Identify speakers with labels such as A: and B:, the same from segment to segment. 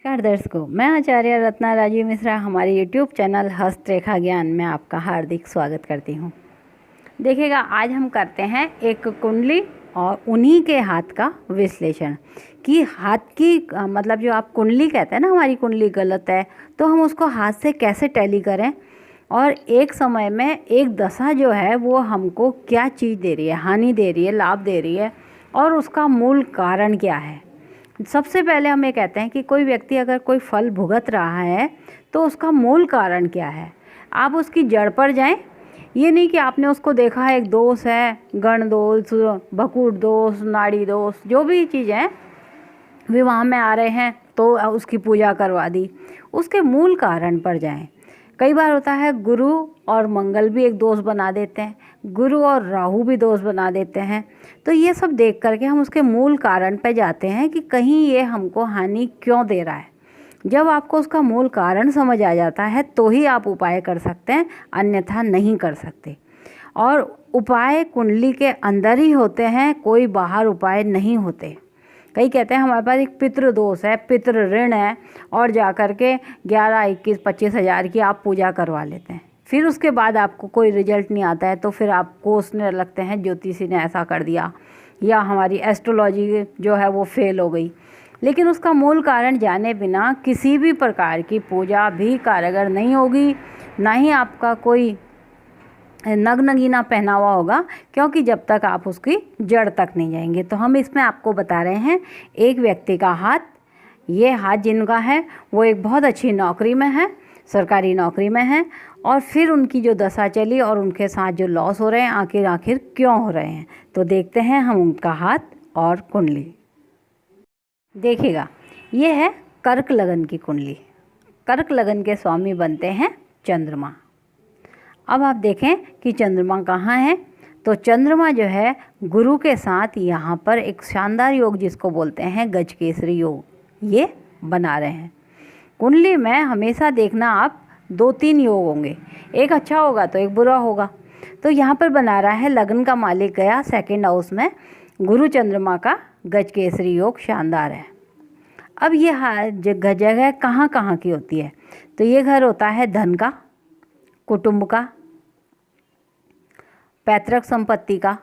A: नमस्कार दर्शकों, मैं आचार्य रत्ना राजीव मिश्रा हमारे यूट्यूब चैनल हस्तरेखा ज्ञान में आपका हार्दिक स्वागत करती हूँ। देखिएगा, आज हम करते हैं एक कुंडली और उन्हीं के हाथ का विश्लेषण कि हाथ की मतलब जो आप कुंडली कहते हैं ना, हमारी कुंडली गलत है तो हम उसको हाथ से कैसे टैली करें और एक समय में एक दशा जो है वो हमको क्या चीज़ दे रही है, हानि दे रही है, लाभ दे रही है और उसका मूल कारण क्या है। सबसे पहले हम ये कहते हैं कि कोई व्यक्ति अगर कोई फल भुगत रहा है तो उसका मूल कारण क्या है। आप उसकी जड़ पर जाएं। ये नहीं कि आपने उसको देखा है एक दोष है, गण दोष, भकूट दोष, नाड़ी दोष, जो भी चीज़ है विवाह में आ रहे हैं तो उसकी पूजा करवा दी। उसके मूल कारण पर जाएं। कई बार होता है गुरु और मंगल भी एक दोष बना देते हैं, गुरु और राहु भी दोष बना देते हैं। तो ये सब देख करके हम उसके मूल कारण पे जाते हैं कि कहीं ये हमको हानि क्यों दे रहा है। जब आपको उसका मूल कारण समझ आ जाता है तो ही आप उपाय कर सकते हैं, अन्यथा नहीं कर सकते। और उपाय कुंडली के अंदर ही होते हैं, कोई बाहर उपाय नहीं होते। कई कहते हैं हमारे पास एक पितृ दोष है, पितृ ऋण है और जा कर के 11, 21, 25 हज़ार की आप पूजा करवा लेते हैं। फिर उसके बाद आपको कोई रिजल्ट नहीं आता है तो फिर आप कोसने लगते हैं ज्योतिषी ने ऐसा कर दिया या हमारी एस्ट्रोलॉजी जो है वो फेल हो गई। लेकिन उसका मूल कारण जाने बिना किसी भी प्रकार की पूजा भी कारगर नहीं होगी, ना ही आपका कोई नगनगीना पहना हुआ होगा, क्योंकि जब तक आप उसकी जड़ तक नहीं जाएंगे। तो हम इसमें आपको बता रहे हैं एक व्यक्ति का हाथ, ये हाथ जिनका है वो एक बहुत अच्छी नौकरी में है, सरकारी नौकरी में है, और फिर उनकी जो दशा चली और उनके साथ जो लॉस हो रहे हैं आखिर क्यों हो रहे हैं। तो देखते हैं हम उनका हाथ और कुंडली। देखिएगा, ये है कर्क लगन की कुंडली। कर्क लगन के स्वामी बनते हैं चंद्रमा। अब आप देखें कि चंद्रमा कहाँ है, तो चंद्रमा जो है गुरु के साथ यहाँ पर एक शानदार योग जिसको बोलते हैं गजकेसरी योग, ये बना रहे हैं। कुंडली में हमेशा देखना आप 2-3 योग होंगे, एक अच्छा होगा तो एक बुरा होगा। तो यहाँ पर बना रहा है लग्न का मालिक गया 2nd हाउस में, गुरु चंद्रमा का गजकेसरी योग शानदार है। अब ये जगह कहाँ कहाँ की होती है, तो ये घर होता है धन का, कुटुंब का, पैतृक संपत्ति का,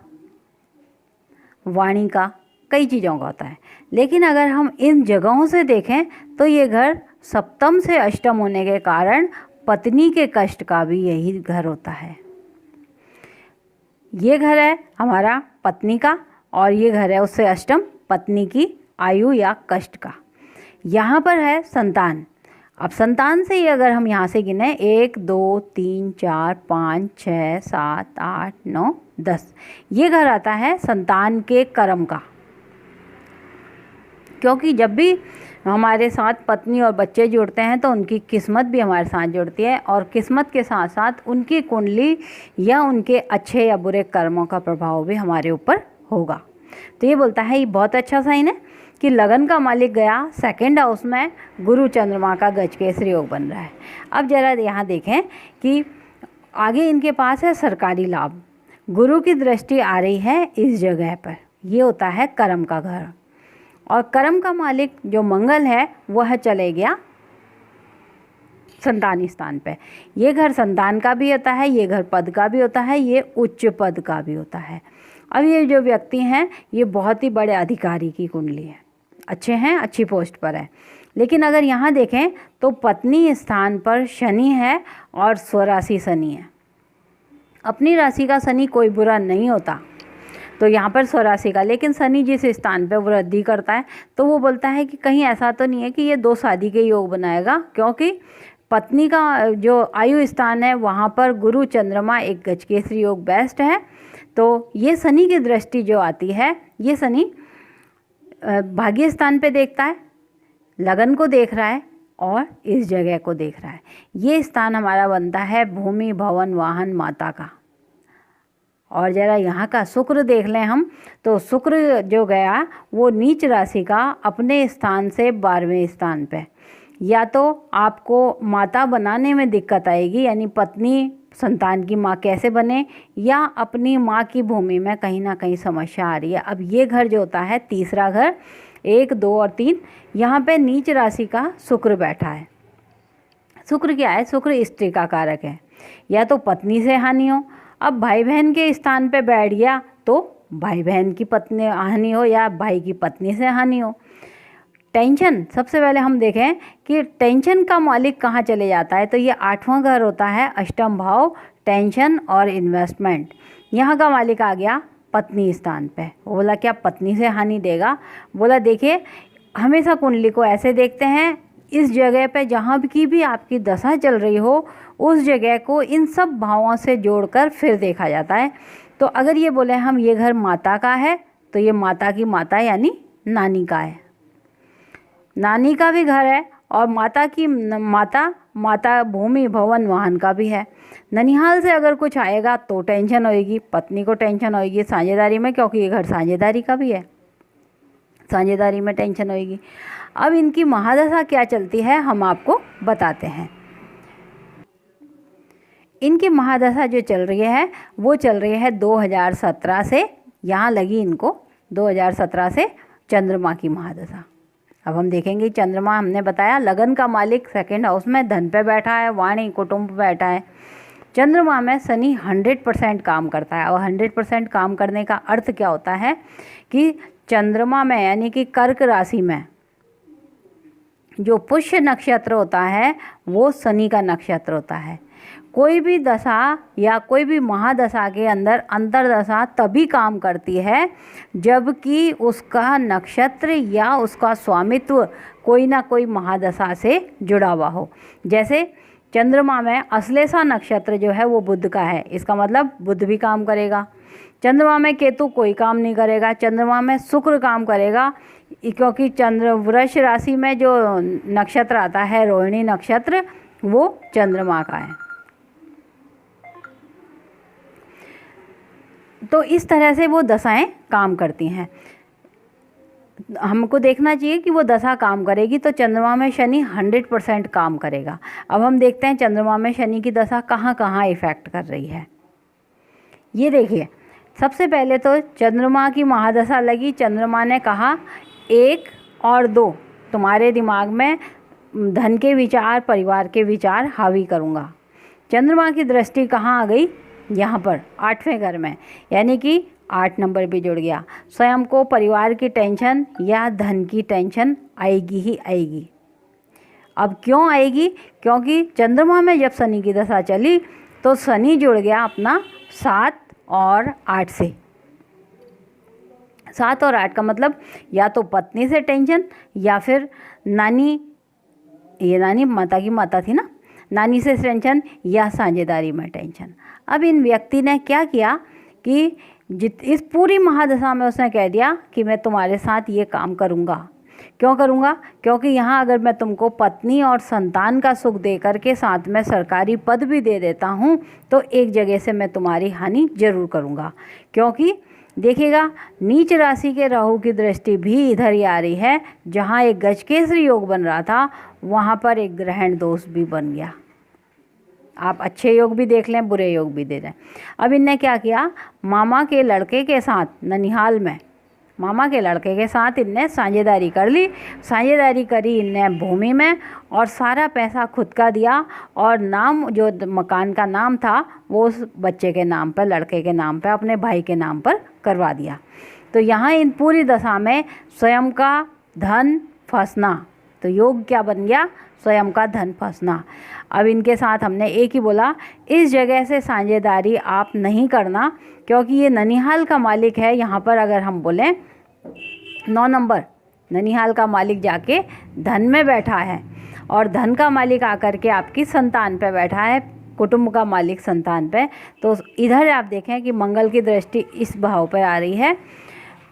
A: वाणी का, कई चीज़ों का होता है। लेकिन अगर हम इन जगहों से देखें तो ये घर सप्तम से अष्टम होने के कारण पत्नी के कष्ट का भी यही घर होता है। ये घर है हमारा पत्नी का और ये घर है उससे अष्टम पत्नी की आयु या कष्ट का। यहाँ पर है संतान। अब संतान से ही अगर हम यहाँ से गिने 1, 2, 3, 4, 5, 6, 7, 8, 9, 10, ये घर आता है संतान के कर्म का। क्योंकि जब भी हमारे साथ पत्नी और बच्चे जुड़ते हैं तो उनकी किस्मत भी हमारे साथ जुड़ती है और किस्मत के साथ साथ उनकी कुंडली या उनके अच्छे या बुरे कर्मों का प्रभाव भी हमारे ऊपर होगा। तो ये बोलता है ये बहुत अच्छा साइन है कि लगन का मालिक गया 2nd हाउस में, गुरु चंद्रमा का गजकेसरी योग बन रहा है। अब जरा यहाँ देखें कि आगे इनके पास है सरकारी लाभ, गुरु की दृष्टि आ रही है इस जगह पर, ये होता है कर्म का घर। और कर्म का मालिक जो मंगल है वह चले गया संतान स्थान पे। ये घर संतान का भी होता है, ये घर पद का भी होता है, ये उच्च पद का भी होता है। अब ये जो व्यक्ति हैं ये बहुत ही बड़े अधिकारी की कुंडली है, अच्छे हैं, अच्छी पोस्ट पर है। लेकिन अगर यहाँ देखें तो पत्नी स्थान पर शनि है और स्वराशि शनि है। अपनी राशि का शनि कोई बुरा नहीं होता, तो यहाँ पर स्वराशि का, लेकिन शनि जिस स्थान पर वृद्धि करता है तो वो बोलता है कि कहीं ऐसा तो नहीं है कि ये 2 शादी के योग बनाएगा, क्योंकि पत्नी का जो आयु स्थान है वहाँ पर गुरु चंद्रमा एक गजकेसरी योग बेस्ट है। तो ये शनि की दृष्टि जो आती है, ये शनि भाग्य स्थान पे देखता है, लगन को देख रहा है और इस जगह को देख रहा है। ये स्थान हमारा बनता है भूमि, भवन, वाहन, माता का। और ज़रा यहाँ का शुक्र देख लें हम, तो शुक्र जो गया वो नीच राशि का अपने स्थान से 12वें स्थान पे। या तो आपको माता बनाने में दिक्कत आएगी, यानी पत्नी संतान की माँ कैसे बने, या अपनी माँ की भूमि में कहीं ना कहीं समस्या आ रही है। अब ये घर जो होता है तीसरा घर, 1, 2 और 3। यहाँ पे नीच राशि का शुक्र बैठा है। शुक्र क्या है? शुक्र स्त्री का कारक है। या तो पत्नी से हानि हो, अब भाई बहन के स्थान पे बैठ गया तो भाई बहन की पत्नी हानि हो या भाई की पत्नी से हानि हो। टेंशन, सबसे पहले हम देखें कि टेंशन का मालिक कहाँ चले जाता है, तो ये 8वां घर होता है, अष्टम भाव, टेंशन और इन्वेस्टमेंट। यहाँ का मालिक आ गया पत्नी स्थान पे। वो बोला क्या पत्नी से हानि देगा? बोला देखिए, हमेशा कुंडली को ऐसे देखते हैं, इस जगह पे जहाँ की भी आपकी दशा चल रही हो उस जगह को इन सब भावों से जोड़कर फिर देखा जाता है। तो अगर ये बोले हम ये घर माता का है तो ये माता की माता यानी नानी का है, नानी का भी घर है, और माता की माता भूमि भवन वाहन का भी है। ननिहाल से अगर कुछ आएगा तो टेंशन होएगी, पत्नी को टेंशन होएगी साझेदारी में, क्योंकि ये घर साझेदारी का भी है, साझेदारी में टेंशन होएगी। अब इनकी महादशा क्या चलती है हम आपको बताते हैं। इनकी महादशा जो चल रही है वो चल रही है 2017 से, यहाँ लगी इनको 2017 से चंद्रमा की महादशा। अब हम देखेंगे चंद्रमा, हमने बताया लगन का मालिक सेकंड हाउस में धन पे बैठा है, वाणी कुटुंब बैठा है। चंद्रमा में शनि 100% काम करता है, और 100% काम करने का अर्थ क्या होता है कि चंद्रमा में यानी कि कर्क राशि में जो पुष्य नक्षत्र होता है वो शनि का नक्षत्र होता है। कोई भी दशा या कोई भी महादशा के अंदर अंतरदशा तभी काम करती है जबकि उसका नक्षत्र या उसका स्वामित्व कोई ना कोई महादशा से जुड़ा हुआ हो। जैसे चंद्रमा में अश्लेषा नक्षत्र जो है वो बुध का है, इसका मतलब बुध भी काम करेगा। चंद्रमा में केतु कोई काम नहीं करेगा, चंद्रमा में शुक्र काम करेगा, क्योंकि चंद्र वृष राशि में जो नक्षत्र आता है रोहिणी नक्षत्र वो चंद्रमा का है। तो इस तरह से वो दशाएं काम करती हैं। हमको देखना चाहिए कि वो दशा काम करेगी तो चंद्रमा में शनि 100% काम करेगा। अब हम देखते हैं चंद्रमा में शनि की दशा कहाँ कहाँ इफ़ेक्ट कर रही है। ये देखिए, सबसे पहले तो चंद्रमा की महादशा लगी, चंद्रमा ने कहा 1 और 2 तुम्हारे दिमाग में धन के विचार, परिवार के विचार हावी करूँगा। चंद्रमा की दृष्टि कहाँ आ गई? यहाँ पर 8वें घर में, यानी कि 8 नंबर भी जुड़ गया। स्वयं को परिवार की टेंशन या धन की टेंशन आएगी ही आएगी। अब क्यों आएगी? क्योंकि चंद्रमा में जब शनि की दशा चली तो शनि जुड़ गया अपना 7 और 8 से। 7 और 8 का मतलब या तो पत्नी से टेंशन या फिर नानी, ये नानी माता की माता थी ना, नानी से टेंशन या साझेदारी में टेंशन। अब इन व्यक्ति ने क्या किया कि इस पूरी महादशा में उसने कह दिया कि मैं तुम्हारे साथ ये काम करूँगा। क्यों करूँगा? क्योंकि यहाँ अगर मैं तुमको पत्नी और संतान का सुख दे करके साथ में सरकारी पद भी दे देता हूँ तो एक जगह से मैं तुम्हारी हानि जरूर करूँगा। क्योंकि देखिएगा नीच राशि के राहु की दृष्टि भी इधर ही आ रही है, जहाँ एक गजकेसरी योग बन रहा था वहाँ पर एक ग्रहण दोष भी बन गया। आप अच्छे योग भी देख लें, बुरे योग भी दे दें। अब इनने क्या किया, मामा के लड़के के साथ ननिहाल में, मामा के लड़के के साथ इनने साझेदारी कर ली। साझेदारी करी इनने भूमि में और सारा पैसा खुद का दिया, और नाम जो मकान का नाम था वो उस बच्चे के नाम पर, लड़के के नाम पर, अपने भाई के नाम पर करवा दिया। तो यहाँ इन पूरी दशा में स्वयं का धन फंसना, तो योग क्या बन गया? स्वयं का धन फंसना। अब इनके साथ हमने एक ही बोला, इस जगह से साझेदारी आप नहीं करना, क्योंकि ये ननिहाल का मालिक है। यहाँ पर अगर हम बोलें 9 नंबर, ननिहाल का मालिक जाके धन में बैठा है, और धन का मालिक आकर के आपकी संतान पे बैठा है, कुटुंब का मालिक संतान पे। तो इधर आप देखें कि मंगल की दृष्टि इस भाव पर आ रही है,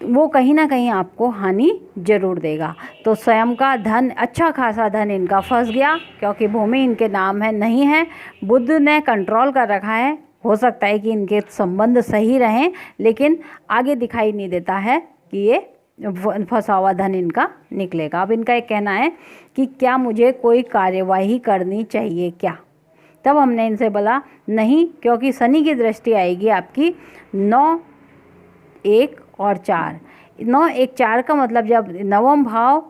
A: वो कहीं ना कहीं आपको हानि जरूर देगा। तो स्वयं का धन, अच्छा खासा धन इनका फंस गया, क्योंकि भूमि इनके नाम है नहीं है, बुध ने कंट्रोल कर रखा है। हो सकता है कि इनके संबंध सही रहें, लेकिन आगे दिखाई नहीं देता है कि ये फंसा हुआ धन इनका निकलेगा। अब इनका एक कहना है कि क्या मुझे कोई कार्यवाही करनी चाहिए क्या? तब हमने इनसे बोला नहीं, क्योंकि शनि की दृष्टि आएगी आपकी 9, 1 और 4। 9 1 4 का मतलब जब नवम भाव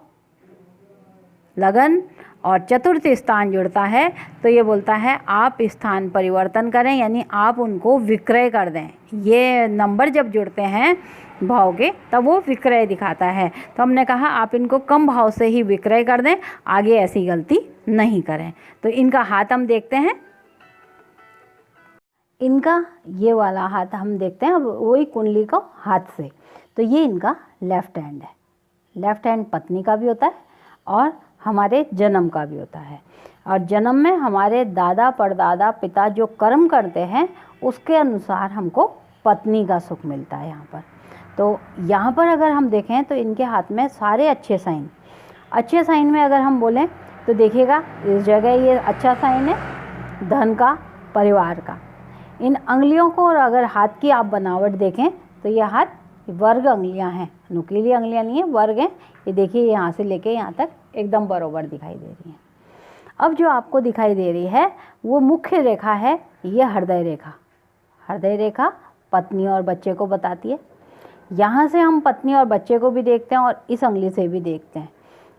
A: लगन और चतुर्थ स्थान जुड़ता है तो ये बोलता है आप स्थान परिवर्तन करें, यानी आप उनको विक्रय कर दें। ये नंबर जब जुड़ते हैं भाव के तब वो विक्रय दिखाता है। तो हमने कहा आप इनको कम भाव से ही विक्रय कर दें, आगे ऐसी गलती नहीं करें। तो इनका हाथ हम देखते हैं, इनका ये वाला हाथ हम देखते हैं अब वही कुंडली को हाथ से। तो ये इनका लेफ्ट हैंड है। लेफ्ट हैंड पत्नी का भी होता है और हमारे जन्म का भी होता है। और जन्म में हमारे दादा परदादा पिता जो कर्म करते हैं उसके अनुसार हमको पत्नी का सुख मिलता है यहाँ पर। तो यहाँ पर अगर हम देखें तो इनके हाथ में सारे अच्छे साइन। अच्छे साइन में अगर हम बोलें तो देखिएगा इस जगह ये अच्छा साइन है धन का, परिवार का। इन अंगुलियों को और अगर हाथ की आप बनावट देखें तो ये हाथ वर्ग अंगुलियां हैं, नुकीली अंगुलियां नहीं है, वर्ग हैं। ये देखिए यहाँ से लेके यहाँ तक एकदम बराबर दिखाई दे रही हैं। अब जो आपको दिखाई दे रही है वो मुख्य रेखा है, ये हृदय रेखा। हृदय रेखा पत्नी और बच्चे को बताती है। यहाँ से हम पत्नी और बच्चे को भी देखते हैं और इस अंगुली से भी देखते हैं।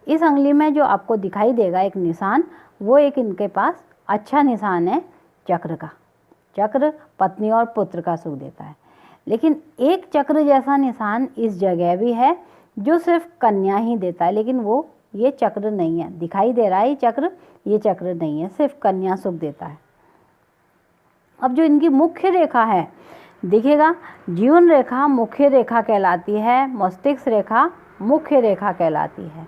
A: इस अंगुली में जो आपको दिखाई देगा एक निशान, वो एक इनके पास अच्छा निशान है चक्र का। चक्र पत्नी और पुत्र का सुख देता है। लेकिन एक चक्र जैसा निशान इस जगह भी है जो सिर्फ कन्या ही देता है, लेकिन वो ये चक्र नहीं है। दिखाई दे रहा है ये चक्र नहीं है, सिर्फ कन्या सुख देता है। अब जो इनकी मुख्य रेखा है देखिएगा, जीवन रेखा मुख्य रेखा कहलाती है, मस्तिष्क रेखा मुख्य रेखा कहलाती है।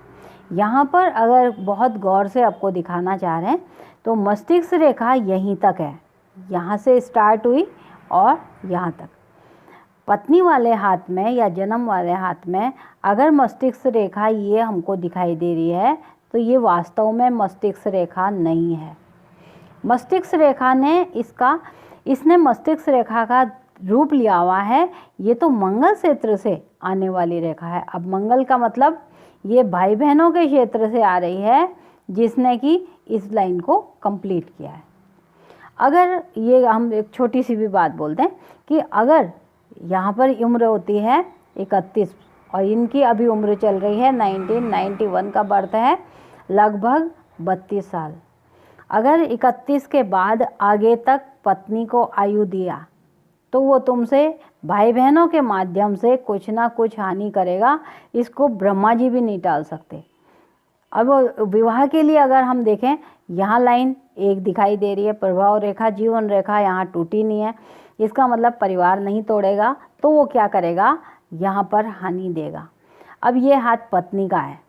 A: यहाँ पर अगर बहुत गौर से आपको दिखाना चाह रहे हैं तो मस्तिष्क रेखा यहीं तक है, यहाँ से स्टार्ट हुई और यहाँ तक। पत्नी वाले हाथ में या जन्म वाले हाथ में अगर मस्तिष्क रेखा ये हमको दिखाई दे रही है तो ये वास्तव में मस्तिष्क रेखा नहीं है। मस्तिष्क रेखा ने इसने मस्तिष्क रेखा का रूप लिया हुआ है। ये तो मंगल क्षेत्र से आने वाली रेखा है। अब मंगल का मतलब ये भाई बहनों के क्षेत्र से आ रही है, जिसने कि इस लाइन को कंप्लीट किया है। अगर ये हम एक छोटी सी भी बात बोलते हैं कि अगर यहाँ पर उम्र होती है 31 और इनकी अभी उम्र चल रही है 1991 का बर्थ है, लगभग 32 साल। अगर 31 के बाद आगे तक पत्नी को आयु दिया तो वो तुमसे भाई बहनों के माध्यम से कुछ ना कुछ हानि करेगा। इसको ब्रह्मा जी भी नहीं टाल सकते। अब विवाह के लिए अगर हम देखें, यहाँ लाइन एक दिखाई दे रही है, प्रभाव रेखा जीवन रेखा यहाँ टूटी नहीं है, इसका मतलब परिवार नहीं तोड़ेगा। तो वो क्या करेगा, यहाँ पर हानि देगा। अब ये हाथ पत्नी का है,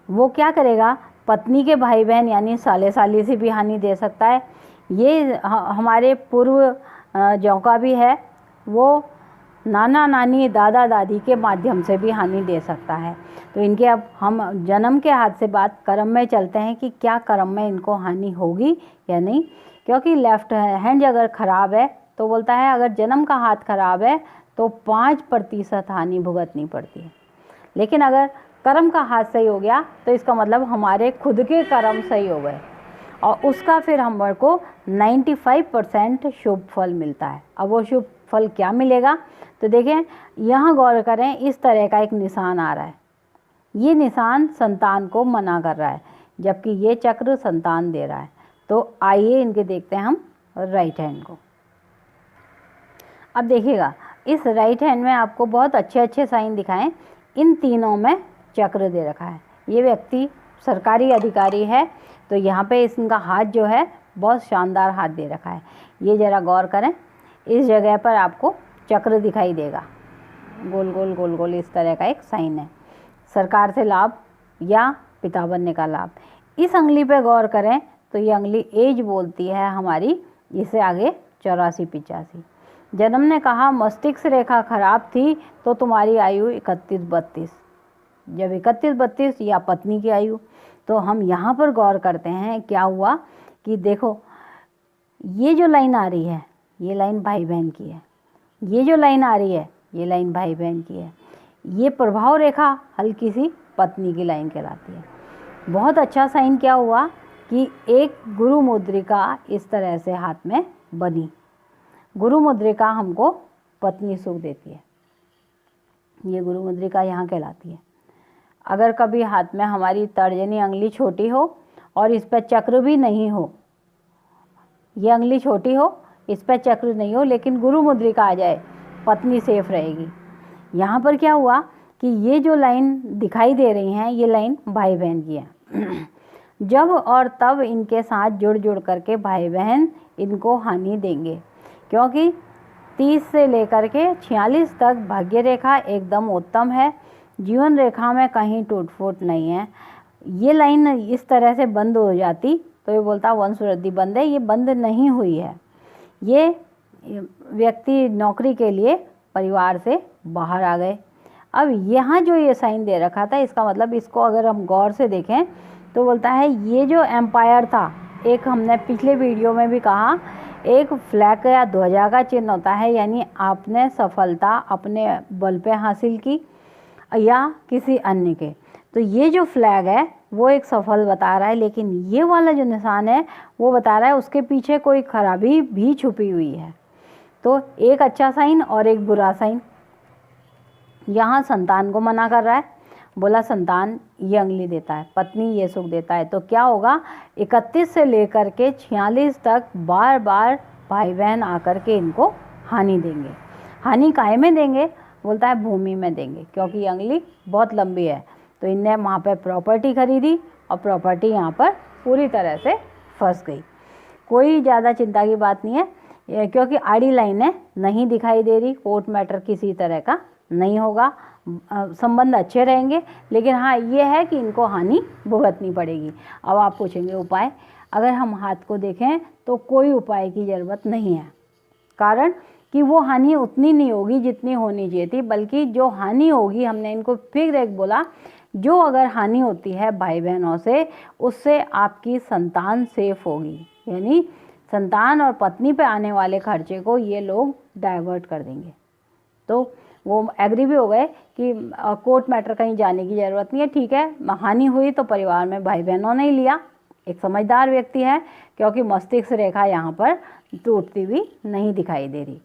A: वो क्या करेगा, पत्नी के भाई बहन यानी साले साली से भी हानि दे सकता है। ये हमारे पूर्व जो का भी है, वो नाना नानी दादा दादी के माध्यम से भी हानि दे सकता है। तो इनके अब हम जन्म के हाथ से बात कर्म में चलते हैं कि क्या कर्म में इनको हानि होगी या नहीं। क्योंकि लेफ्ट हैंड अगर ख़राब है तो बोलता है अगर जन्म का हाथ ख़राब है तो 5% हानि भुगतनी पड़ती है। लेकिन अगर कर्म का हाथ सही हो गया तो इसका मतलब हमारे खुद के कर्म सही हो गए और उसका फिर हम को 95% शुभ फल मिलता है। अब वो शुभ फल क्या मिलेगा, तो देखें यहाँ गौर करें, इस तरह का एक निशान आ रहा है। ये निशान संतान को मना कर रहा है, जबकि ये चक्र संतान दे रहा है। तो आइए इनके देखते हैं हम राइट हैंड को। अब देखिएगा इस राइट हैंड में आपको बहुत अच्छे अच्छे साइन दिखाएं। इन तीनों में चक्र दे रखा है। ये व्यक्ति सरकारी अधिकारी है, तो यहाँ पे इनका हाथ जो है बहुत शानदार हाथ दे रखा है। ये ज़रा गौर करें, इस जगह पर आपको चक्र दिखाई देगा, गोल गोल गोल गोल इस तरह का एक साइन है। सरकार से लाभ या पिता बनने का लाभ। इस अंगुली पे गौर करें तो ये अंगुली एज बोलती है हमारी, इसे आगे 84-85। जन्म ने कहा मस्तिष्क रेखा खराब थी तो तुम्हारी आयु 31-32, जब 31-32 या पत्नी की आयु। तो हम यहाँ पर गौर करते हैं क्या हुआ कि देखो ये जो लाइन आ रही है ये लाइन भाई बहन की है, ये जो लाइन आ रही है ये लाइन भाई बहन की है, ये प्रभाव रेखा हल्की सी पत्नी की लाइन कहलाती है। बहुत अच्छा साइन क्या हुआ कि एक गुरु मुद्रिका इस तरह से हाथ में बनी। गुरु मुद्रिका हमको पत्नी सुख देती है। ये गुरु मुद्रिका यहाँ कहलाती है। अगर कभी हाथ में हमारी तर्जनी अंगुली छोटी हो और इस पर चक्र भी नहीं हो, ये अंगुली छोटी हो, इस पर चक्र नहीं हो, लेकिन गुरु मुद्रिका आ जाए, पत्नी सेफ रहेगी। यहाँ पर क्या हुआ कि ये जो लाइन दिखाई दे रही हैं, ये लाइन भाई बहन की है। जब और तब इनके साथ जुड़ जुड़ करके भाई बहन इनको हानि देंगे, क्योंकि 30 से लेकर के 46 तक भाग्य रेखा एकदम उत्तम है, जीवन रेखा में कहीं टूट फूट नहीं है। ये लाइन इस तरह से बंद हो जाती तो ये बोलता वंश वृद्धि बंद है, ये बंद नहीं हुई है। ये व्यक्ति नौकरी के लिए परिवार से बाहर आ गए। अब यहाँ जो ये साइन दे रखा था, इसका मतलब इसको अगर हम गौर से देखें तो बोलता है ये जो एम्पायर था, एक हमने पिछले वीडियो में भी कहा, एक फ्लैग या ध्वजा का चिन्ह होता है, यानी आपने सफलता अपने बल पे हासिल की या किसी अन्य के। तो ये जो फ्लैग है वो एक सफल बता रहा है, लेकिन ये वाला जो निशान है वो बता रहा है उसके पीछे कोई खराबी भी छुपी हुई है। तो एक अच्छा साइन और एक बुरा साइन। यहाँ संतान को मना कर रहा है, बोला संतान ये अंगुली देता है, पत्नी ये सुख देता है। तो क्या होगा, 31 से लेकर के 46 तक बार बार भाई बहन आकर के इनको हानि देंगे। हानि काहे में देंगे, बोलता है भूमि में देंगे, क्योंकि ये अंगुली बहुत लंबी है। तो इनने वहाँ पे प्रॉपर्टी खरीदी और प्रॉपर्टी यहाँ पर पूरी तरह से फंस गई। कोई ज़्यादा चिंता की बात नहीं है, क्योंकि आड़ी लाइनें नहीं दिखाई दे रही, कोर्ट मैटर किसी तरह का नहीं होगा, संबंध अच्छे रहेंगे। लेकिन हाँ ये है कि इनको हानि भुगतनी पड़ेगी। अब आप पूछेंगे उपाय, अगर हम हाथ को देखें तो कोई उपाय की ज़रूरत नहीं है, कारण कि वो हानि उतनी नहीं होगी जितनी होनी चाहिए थी, बल्कि जो हानि होगी, हमने इनको फिर एक बोला, जो अगर हानि होती है भाई बहनों से, उससे आपकी संतान सेफ होगी, यानी संतान और पत्नी पे आने वाले खर्चे को ये लोग डाइवर्ट कर देंगे। तो वो एग्री भी हो गए कि कोर्ट मैटर कहीं जाने की ज़रूरत नहीं है, ठीक है, हानि हुई तो परिवार में भाई बहनों ने ही लिया। एक समझदार व्यक्ति है, क्योंकि मस्तिष्क रेखा यहाँ पर टूटती हुई नहीं दिखाई दे रही।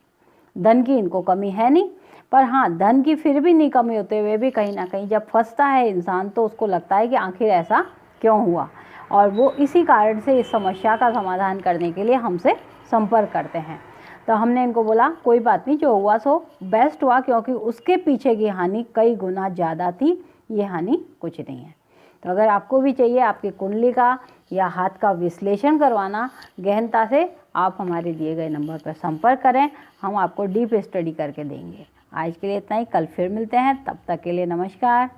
A: धन की इनको कमी है नहीं, पर हाँ धन की फिर भी नहीं कमी होते हुए भी कहीं ना कहीं जब फंसता है इंसान तो उसको लगता है कि आखिर ऐसा क्यों हुआ, और वो इसी कारण से इस समस्या का समाधान करने के लिए हमसे संपर्क करते हैं। तो हमने इनको बोला कोई बात नहीं, जो हुआ सो बेस्ट हुआ, क्योंकि उसके पीछे की हानि कई गुना ज़्यादा थी, ये हानि कुछ नहीं है। तो अगर आपको भी चाहिए आपकी कुंडली का या हाथ का विश्लेषण करवाना गहनता से, आप हमारे दिए गए नंबर पर संपर्क करें, हम आपको डीप स्टडी करके देंगे। आज के लिए इतना ही, कल फिर मिलते हैं, तब तक के लिए नमस्कार।